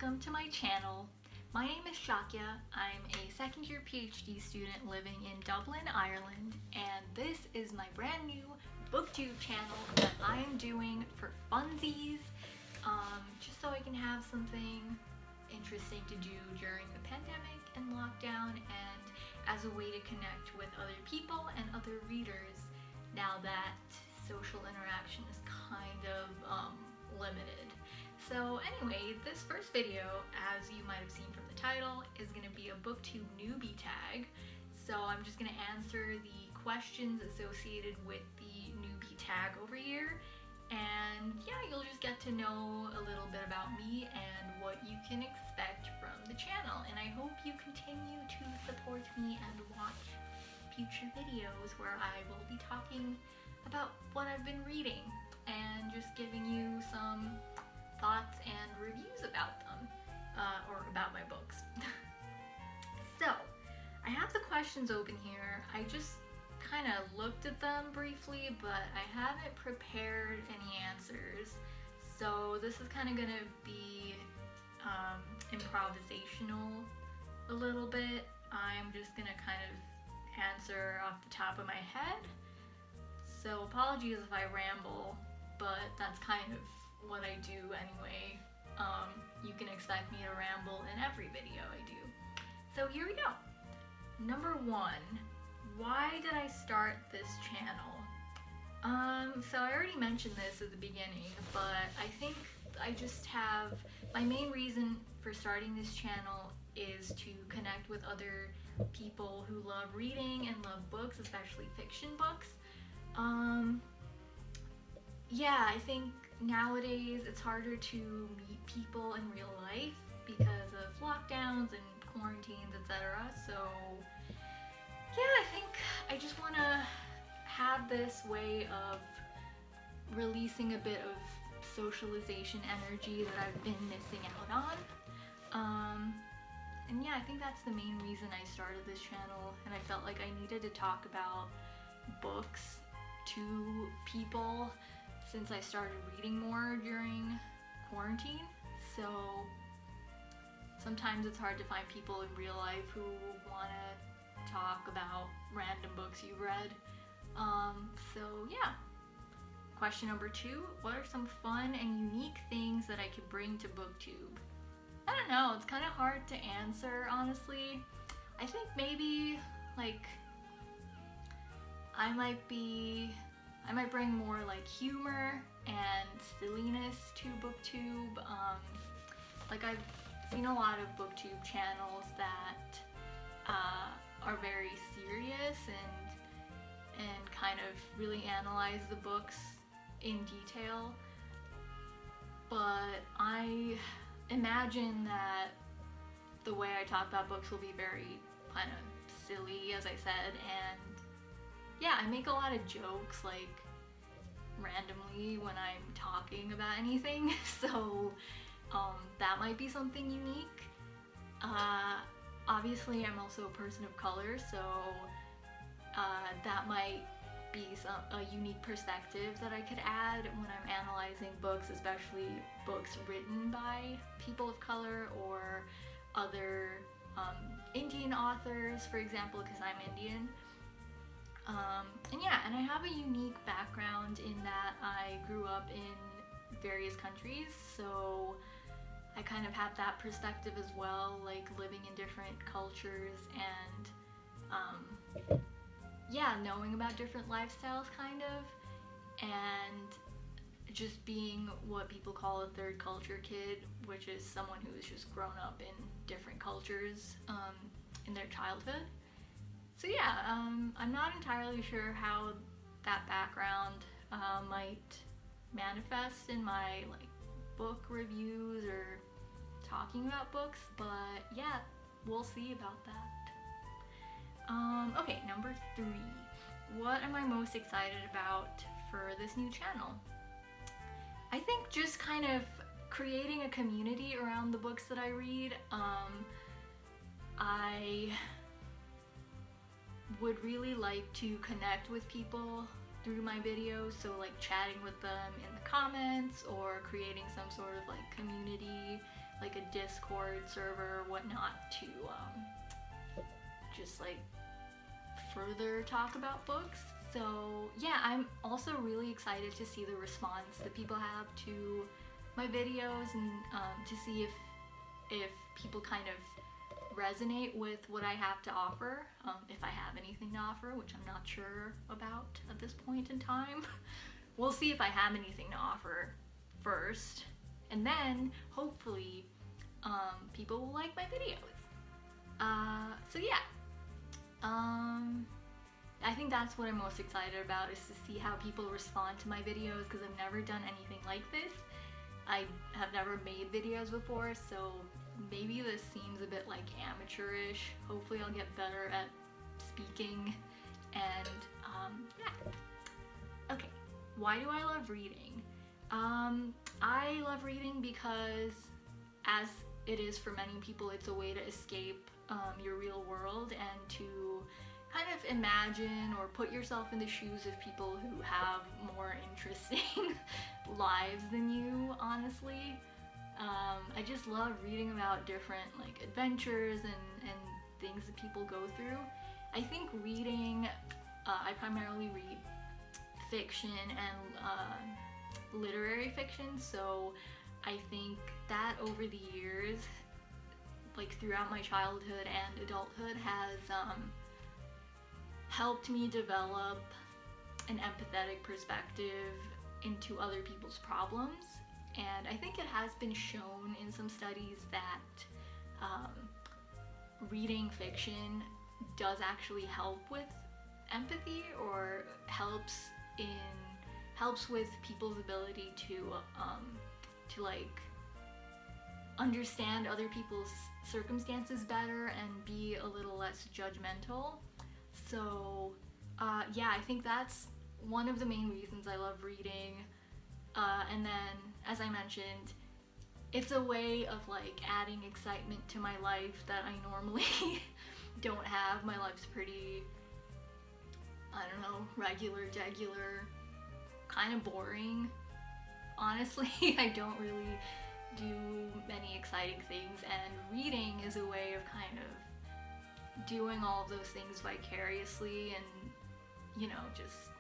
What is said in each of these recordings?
welcome to my channel. My name is Shakya. I'm a second year PhD student living in Dublin, Ireland, and this is my brand new Booktube channel that I am doing for funsies, just so I can have something interesting to do during the pandemic and lockdown, and as a way to connect with other people and other readers now that social interaction is kind of limited. So anyway, this first video, as you might have seen from the title, is going to be a Booktube newbie tag. So I'm just going to answer the questions associated with the newbie tag over here. And yeah, you'll just get to know a little bit about me and what you can expect from the channel. And I hope you continue to support me and watch future videos where I will be talking about what I've been reading and just giving you some thoughts and reviews about them, or about my books. So, I have the questions open here. I just kind of looked at them briefly, but I haven't prepared any answers. So this is kind of going to be improvisational a little bit. I'm just going to kind of answer off the top of my head. So apologies if I ramble, but that's kind of what I do anyway. You can expect me to ramble in every video I do. So here we go. Number 1, why did I start this channel? So I already mentioned this at the beginning, but I think I just have, my main reason for starting this channel is to connect with other people who love reading and love books, especially fiction books. Yeah, I think nowadays it's harder to meet people in real life because of lockdowns and quarantines, etc. So yeah, I think I just want to have this way of releasing a bit of socialization energy that I've been missing out on. And yeah, I think that's the main reason I started this channel, and I felt like I needed to talk about books to people since I started reading more during quarantine. So sometimes it's hard to find people in real life who want to talk about random books you've read. So yeah. Question number 2, what are some fun and unique things that I could bring to Booktube? I don't know, it's kind of hard to answer, honestly. I think maybe like I might bring more like humor and silliness to Booktube. Like I've seen a lot of Booktube channels that are very serious and kind of really analyze the books in detail, but I imagine that the way I talk about books will be very kind of silly, as I said, and yeah, I make a lot of jokes like randomly when I'm talking about anything, so that might be something unique. Obviously I'm also a person of color, so that might be a unique perspective that I could add when I'm analyzing books, especially books written by people of color or other Indian authors, for example, because I'm Indian. And yeah, and I have a unique background in that I grew up in various countries, so I kind of have that perspective as well, like living in different cultures and yeah, knowing about different lifestyles kind of, and just being what people call a third culture kid, which is someone who has just grown up in different cultures in their childhood. So yeah, I'm not entirely sure how that background might manifest in my like book reviews or talking about books, but yeah, we'll see about that. Okay, number 3. What am I most excited about for this new channel? I think just kind of creating a community around the books that I read. I would really like to connect with people through my videos, so like chatting with them in the comments or creating some sort of like community, like a Discord server or whatnot to just like further talk about books. So yeah, I'm also really excited to see the response that people have to my videos, and to see if people kind of resonate with what I have to offer, if I have anything to offer, which I'm not sure about at this point in time. We'll see if I have anything to offer first, and then hopefully people will like my videos. So yeah, I think that's what I'm most excited about, is to see how people respond to my videos, because I've never done anything like this. I have never made videos before, so maybe this seems a bit like amateurish. Hopefully I'll get better at speaking, and yeah. Okay, why do I love reading? I love reading because, as it is for many people, it's a way to escape your real world and to kind of imagine or put yourself in the shoes of people who have more interesting lives than you, honestly. I just love reading about different like adventures and things that people go through. I think reading, I primarily read fiction and literary fiction, so I think that over the years, like throughout my childhood and adulthood, has helped me develop an empathetic perspective into other people's problems. And I think it has been shown in some studies that reading fiction does actually help with empathy, or helps with people's ability to like understand other people's circumstances better and be a little less judgmental. So yeah, I think that's one of the main reasons I love reading. And then, as I mentioned, it's a way of like adding excitement to my life that I normally don't have. My life's pretty, I don't know, regular, kind of boring. Honestly, I don't really do many exciting things, and reading is a way of kind of doing all of those things vicariously, and you know, just,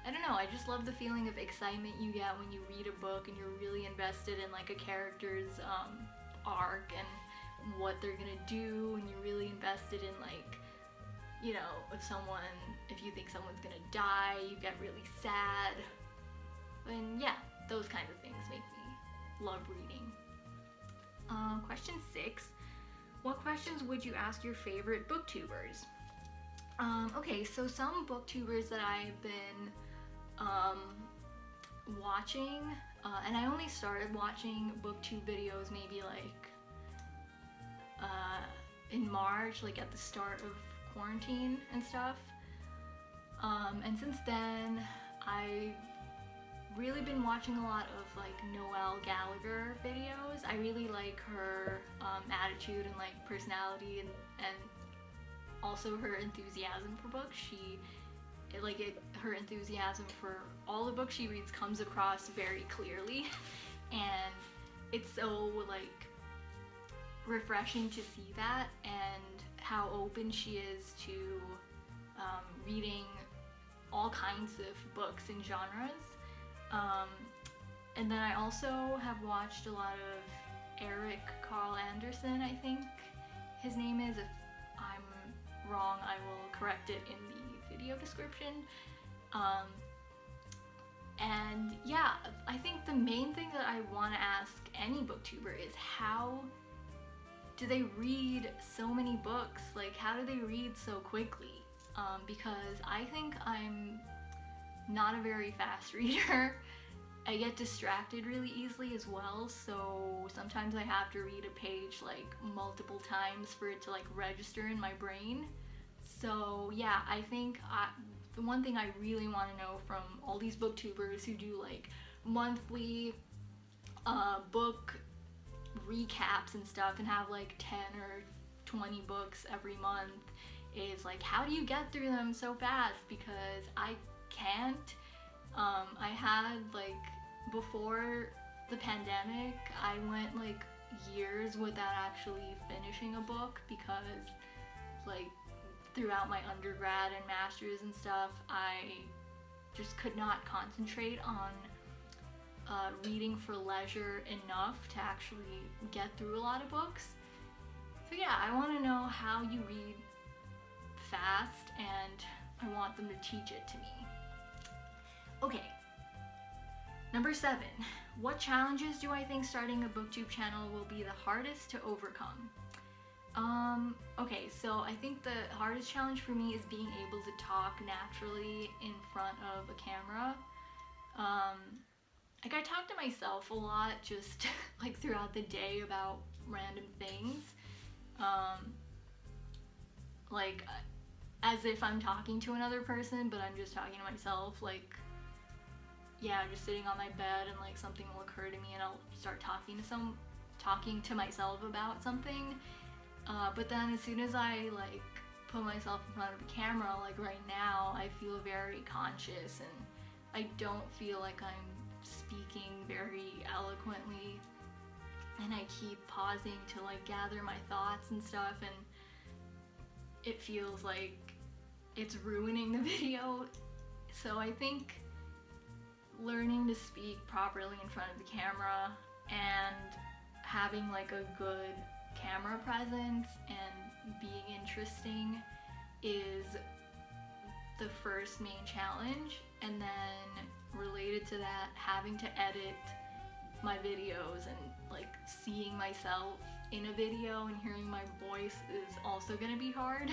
I don't know, I just love the feeling of excitement you get when you read a book and you're really invested in like a character's arc and what they're gonna do, and you're really invested in like, you know, if you think someone's gonna die, you get really sad. And yeah, those kinds of things make me love reading. Question 6. What questions would you ask your favorite booktubers? Okay, so some booktubers that I've been watching, and I only started watching booktube videos maybe like in March, like at the start of quarantine and stuff. And since then, I've really been watching a lot of like Noelle Gallagher videos. I really like her attitude and like personality, and also her enthusiasm for books. Her enthusiasm for all the books she reads comes across very clearly, and it's so like refreshing to see that, and how open she is to reading all kinds of books and genres. And then I also have watched a lot of Eric Carl Anderson, I think his name is. If I'm wrong, I will correct it in the video description. And yeah, I think the main thing that I want to ask any booktuber is, how do they read so many books? Like, how do they read so quickly? Because I think I'm not a very fast reader. I get distracted really easily as well, so sometimes I have to read a page like multiple times for it to like register in my brain. So yeah, I think the one thing I really want to know from all these booktubers who do like monthly book recaps and stuff and have like 10 or 20 books every month is like, how do you get through them so fast? Because I can't. I had like, before the pandemic, I went like years without actually finishing a book because like throughout my undergrad and masters and stuff, I just could not concentrate on reading for leisure enough to actually get through a lot of books. So yeah, I want to know how you read fast, and I want them to teach it to me. Okay, number 7. What challenges do I think starting a booktube channel will be the hardest to overcome? Okay, so I think the hardest challenge for me is being able to talk naturally in front of a camera. Like I talk to myself a lot just like throughout the day about random things. Like as if I'm talking to another person, but I'm just talking to myself. Like, yeah, just sitting on my bed and like something will occur to me and I'll start talking to myself about something. But then as soon as I like put myself in front of a camera, like right now, I feel very conscious and I don't feel like I'm speaking very eloquently, and I keep pausing to like gather my thoughts and stuff, and it feels like it's ruining the video. So I think learning to speak properly in front of the camera and having like a good camera presence and being interesting is the first main challenge, and then related to that, having to edit my videos and like seeing myself in a video and hearing my voice is also gonna be hard.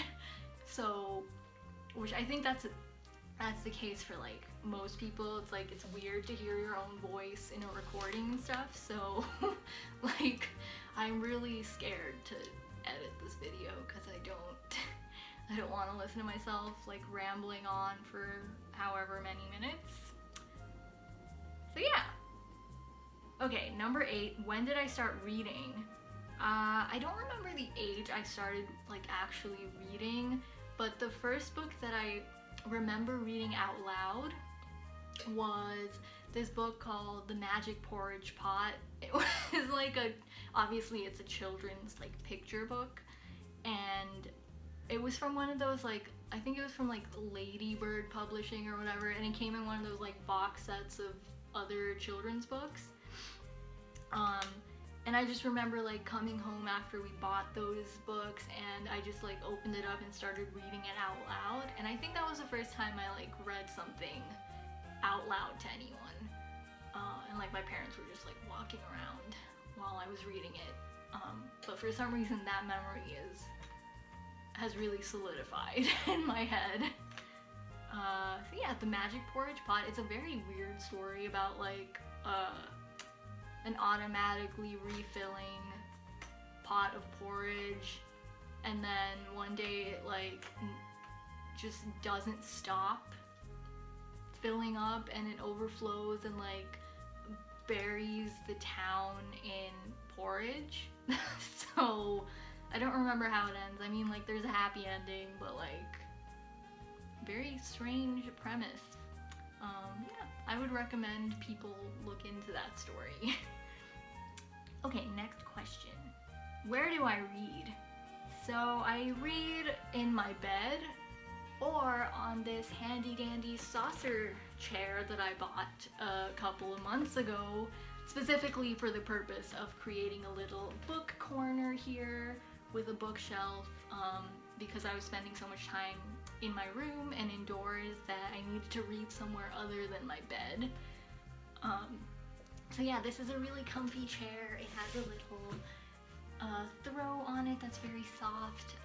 So, which I think that's the case for like most people. It's like it's weird to hear your own voice in a recording and stuff. So like I'm really scared to edit this video because I don't want to listen to myself like rambling on for however many minutes. So yeah. Okay, number 8, when did I start reading? I don't remember the age I started like actually reading, but the first book that I remember reading out loud was this book called The Magic Porridge Pot. It was like obviously it's a children's like picture book, and it was from one of those like, I think it was from like Ladybird Publishing or whatever, and it came in one of those like box sets of other children's books. And I just remember like coming home after we bought those books, and I just like opened it up and started reading it out loud, and I think that was the first time I like read something out loud to anyone. And like my parents were just like walking around while I was reading it. But for some reason that memory has really solidified in my head. So yeah, The Magic Porridge Pot. It's a very weird story about like an automatically refilling pot of porridge, and then one day it like just doesn't stop filling up and it overflows and like buries the town in porridge. So I don't remember how it ends. I mean, like there's a happy ending, but like very strange premise. Yeah, I would recommend people look into that story. Okay, next question. Where do I read? So I read in my bed or on this handy dandy saucer chair that I bought a couple of months ago, specifically for the purpose of creating a little book corner here with a bookshelf, because I was spending so much time in my room and indoors that I needed to read somewhere other than my bed. So yeah, this is a really comfy chair. It has a little throw on it that's very soft.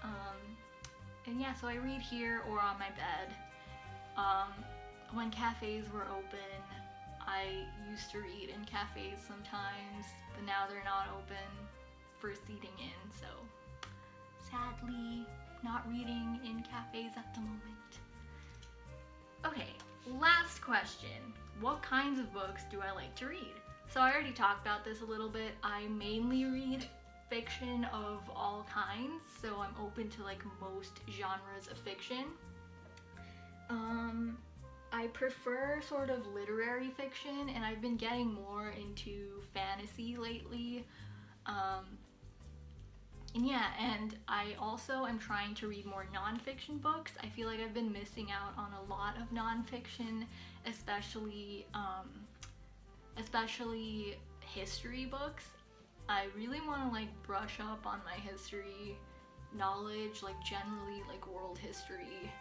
And yeah, so I read here or on my bed. When cafes were open, I used to read in cafes sometimes, but now they're not open for seating in, so sadly not reading in cafes at the moment. Okay, last question. What kinds of books do I like to read? So I already talked about this a little bit. I mainly read fiction of all kinds, so I'm open to like most genres of fiction. I prefer sort of literary fiction, and I've been getting more into fantasy lately. And yeah, and I also am trying to read more nonfiction books. I feel like I've been missing out on a lot of nonfiction, especially history books. I really want to like brush up on my history knowledge, like generally like world history,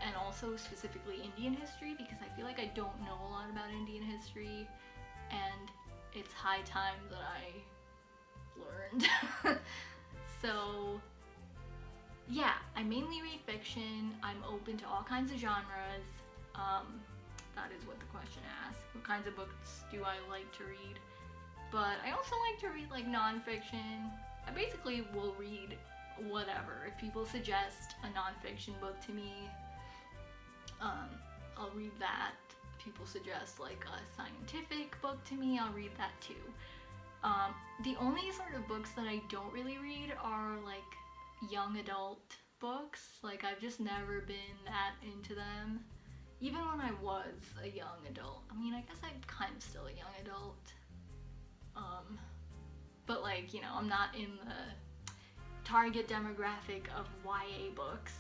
and also specifically Indian history, because I feel like I don't know a lot about Indian history, and it's high time that I learned. So yeah, I mainly read fiction. I'm open to all kinds of genres. That is what the question asks. What kinds of books do I like to read? But I also like to read like nonfiction. I basically will read whatever. If people suggest a nonfiction book to me, I'll read that. If people suggest like a scientific book to me, I'll read that too. The only sort of books that I don't really read are like young adult books. Like I've just never been that into them. Even when I was a young adult. I mean, I guess I'm kind of still a young adult. But like, you know, I'm not in the target demographic of YA books.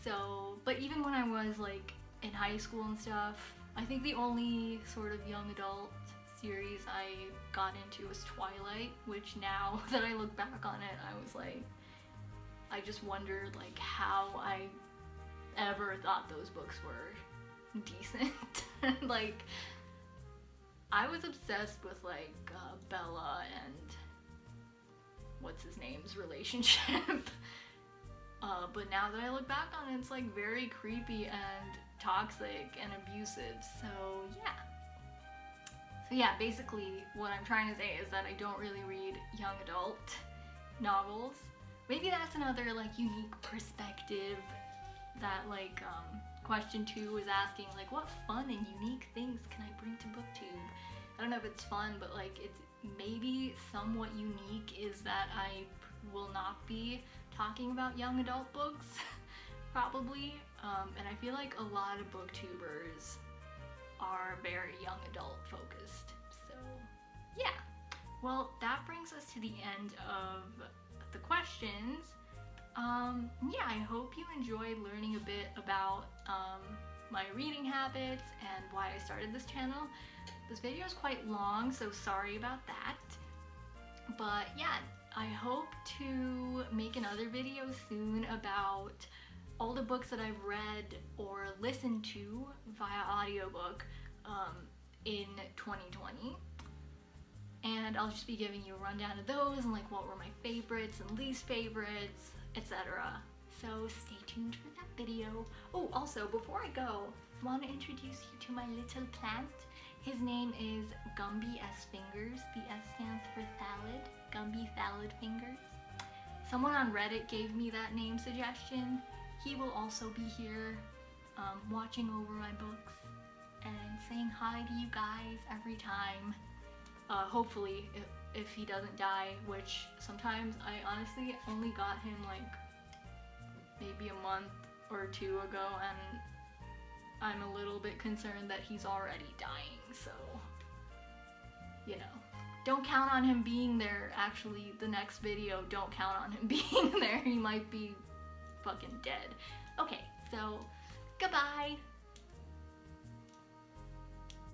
So, but even when I was like in high school and stuff, I think the only sort of young adult series I got into was Twilight, which now that I look back on it, I was like, I just wondered like how I ever thought those books were decent. Like, I was obsessed with like Bella and what's his name's relationship. But now that I look back on it, it's like very creepy and toxic and abusive. So yeah, basically what I'm trying to say is that I don't really read young adult novels. Maybe that's another like unique perspective that like question 2 was asking, like what fun and unique things can I bring to Booktube? I don't know if it's fun, but like it's maybe somewhat unique is that I will not be talking about young adult books, probably. And I feel like a lot of booktubers are very young adult focused. So yeah, well, that brings us to the end of the questions. Yeah, I hope you enjoyed learning a bit about my reading habits and why I started this channel. This video is quite long, so sorry about that. But yeah, I hope to make another video soon about all the books that I've read or listened to via audiobook in 2020. And I'll just be giving you a rundown of those and like what were my favorites and least favorites, etc. So stay tuned for that video. Oh, also, before I go, I want to introduce you to my little plant. His name is Gumby S. Fingers. The S stands for salad. Gumby Salad Fingers. Someone on Reddit gave me that name suggestion. He will also be here watching over my books and saying hi to you guys every time. Hopefully, if he doesn't die, which sometimes I honestly only got him like maybe a month or 2 ago, and I'm a little bit concerned that he's already dying, so, you know. Don't count on him being there. Actually, the next video, don't count on him being there. He might be fucking dead. Okay, so, goodbye!